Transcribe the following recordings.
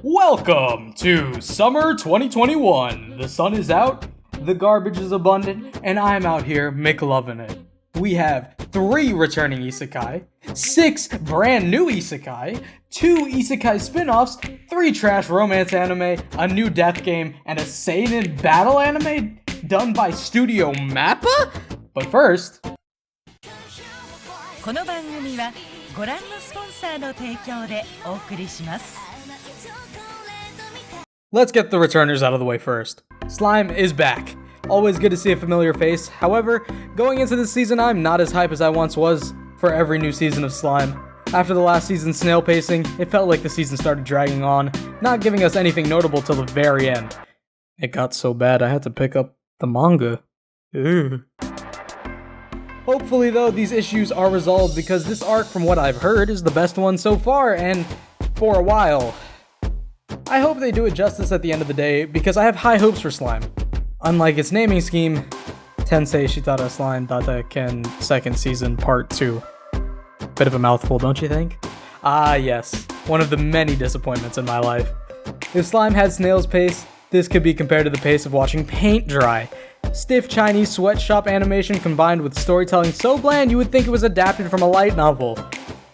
Welcome to summer 2021. The sun is out, the garbage is abundant, and I'm out here McLovin' it. We have 3 returning isekai, 6 brand new isekai, 2 isekai spin-offs, 3 trash romance anime, a new death game, and a seinen battle anime done by Studio Mappa? But first... この番組はご覧のスポンサーの提供でお送りします。 Let's get the returners out of the way first. Slime is back. Always good to see a familiar face. However, going into this season, I'm not as hype as I once was for every new season of Slime. After the last season's snail pacing, it felt like the season started dragging on, not giving us anything notable till the very end. It got so bad I had to pick up the manga. Ugh. Hopefully though, these issues are resolved because this arc, from what I've heard, is the best one so far, and for a while. I hope they do it justice at the end of the day, because I have high hopes for Slime. Unlike its naming scheme, Tensei Shitara Slime Data Ken 2nd Season Part 2. Bit of a mouthful, don't you think? Ah yes, one of the many disappointments in my life. If Slime had snail's pace, this could be compared to the pace of watching paint dry. Stiff Chinese sweatshop animation combined with storytelling so bland you would think it was adapted from a light novel.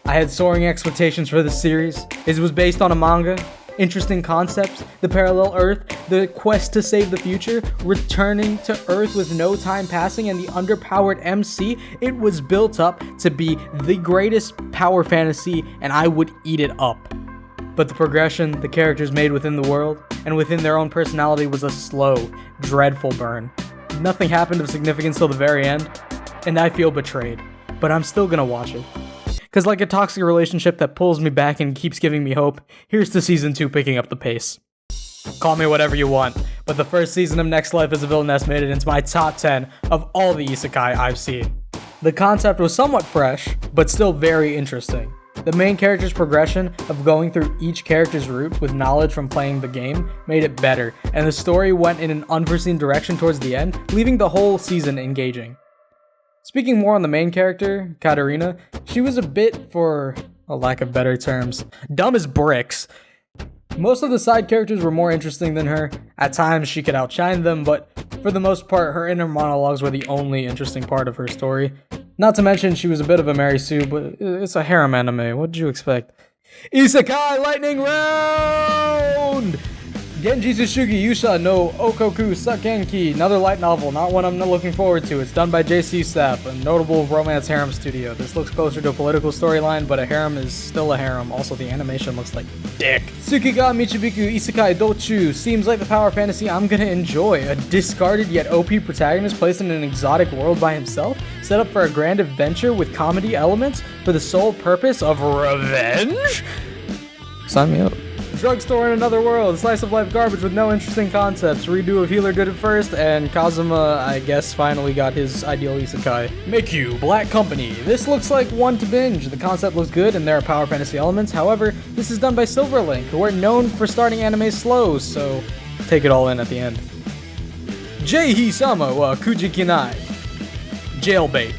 I had soaring expectations for this series. It was based on a manga. Interesting concepts, the parallel Earth, the quest to save the future, returning to Earth with no time passing, and the underpowered MC. It was built up to be the greatest power fantasy, and I would eat it up. But the progression the characters made within the world, and within their own personality, was a slow, dreadful burn. Nothing happened of significance till the very end, and I feel betrayed. But I'm still gonna watch it. Cause like a toxic relationship that pulls me back and keeps giving me hope, here's to season 2 picking up the pace. Call me whatever you want, but the first season of Next Life as a Villainess made it into my top 10 of all the isekai I've seen. The concept was somewhat fresh, but still very interesting. The main character's progression of going through each character's route with knowledge from playing the game made it better, and the story went in an unforeseen direction towards the end, leaving the whole season engaging. Speaking more on the main character, Katarina, she was a bit, for a lack of better terms, dumb as bricks. Most of the side characters were more interesting than her. At times she could outshine them, but for the most part her inner monologues were the only interesting part of her story. Not to mention she was a bit of a Mary Sue, but it's a harem anime, what did you expect? Isekai Lightning Round! Genji Tsushigi Yusha no Okoku Sakenki, another light novel, not one I'm not looking forward to. It's done by JC Staff, a notable romance harem studio. This looks closer to a political storyline, but a harem is still a harem. Also, the animation looks like dick. Tsukiga Michibiku Isekai Dochu seems like the power fantasy I'm gonna enjoy. A discarded yet OP protagonist placed in an exotic world by himself, set up for a grand adventure with comedy elements for the sole purpose of revenge? Sign me up. Drugstore in another world, slice of life garbage with no interesting concepts, redo of Healer did it first, and Kazuma, I guess, finally got his ideal isekai. Mikyu, Black Company. This looks like one to binge. The concept looks good and there are power fantasy elements, however, this is done by Silverlink, who are known for starting anime slow, so take it all in at the end. Jeihi-sama wa Kujikinai. Jailbait.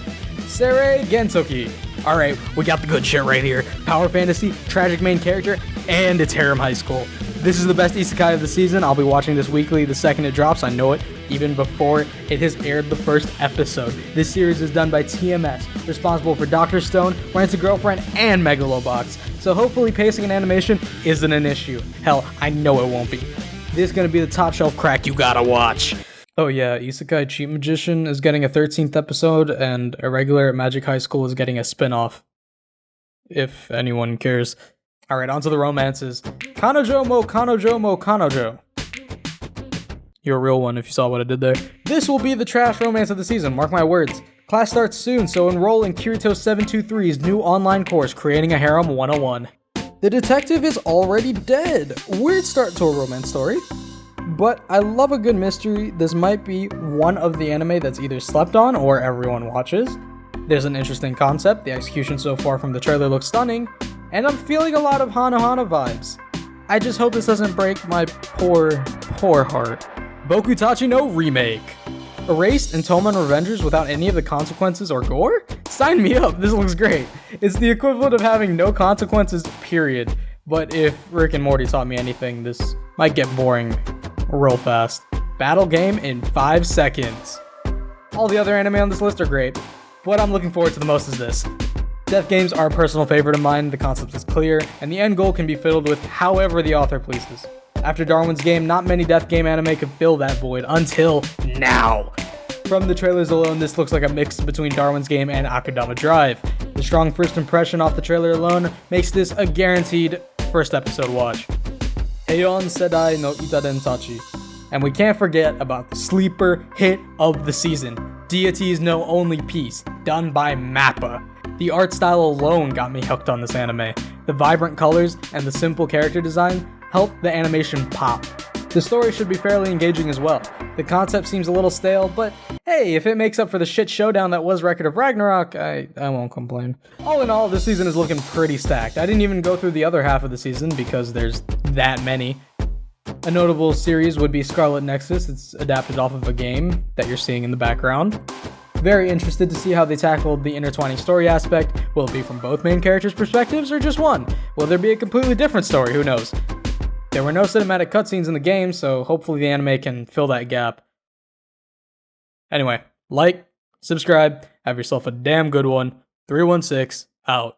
Serei Gensoki. Alright, we got the good shit right here. Power fantasy, tragic main character, and it's harem high school. This is the best isekai of the season. I'll be watching this weekly the second it drops. I know it, even before it has aired the first episode. This series is done by TMS, responsible for Dr. Stone, Rent a Girlfriend, and Megalobox. So hopefully pacing and animation isn't an issue. Hell, I know it won't be. This is gonna be the top shelf crack you gotta watch. Oh yeah, Isekai Cheat Magician is getting a 13th episode, and Irregular at Magic High School is getting a spin-off. If anyone cares. Alright, on to the romances. Kanojo mo Kanojo mo Kanojo. You're a real one if you saw what I did there. This will be the trash romance of the season, mark my words. Class starts soon, so enroll in Kirito 723's new online course, Creating a Harem 101. The detective is already dead. Weird start to a romance story. But I love a good mystery. This might be one of the anime that's either slept on or everyone watches. There's an interesting concept, the execution so far from the trailer looks stunning, and I'm feeling a lot of Hana Hana vibes. I just hope this doesn't break my poor heart. Bokutachi no Remake. Erased and Toman Revengers without any of the consequences or gore? Sign me up, this looks great. It's the equivalent of having no consequences, period. But if Rick and Morty taught me anything, this might get boring real fast. Battle game in 5 seconds. All the other anime on this list are great. What I'm looking forward to the most is this. Death games are a personal favorite of mine, the concept is clear, and the end goal can be fiddled with however the author pleases. After Darwin's Game, not many death game anime could fill that void until now. From the trailers alone, this looks like a mix between Darwin's Game and Akudama Drive. The strong first impression off the trailer alone makes this a guaranteed first episode watch. Heion Sedai no Itaden Tachi. And we can't forget about the sleeper hit of the season, Deities No Only Peace, done by MAPPA. The art style alone got me hooked on this anime. The vibrant colors and the simple character design help the animation pop. The story should be fairly engaging as well. The concept seems a little stale, but hey, if it makes up for the shit showdown that was Record of Ragnarok, I won't complain. All in all, this season is looking pretty stacked. I didn't even go through the other half of the season because there's that many. A notable series would be Scarlet Nexus. It's adapted off of a game that you're seeing in the background. Very interested to see how they tackled the intertwining story aspect. Will it be from both main characters' perspectives or just one? Will there be a completely different story? Who knows? There were no cinematic cutscenes in the game, so hopefully the anime can fill that gap. Anyway, like, subscribe, have yourself a damn good one. 316 out.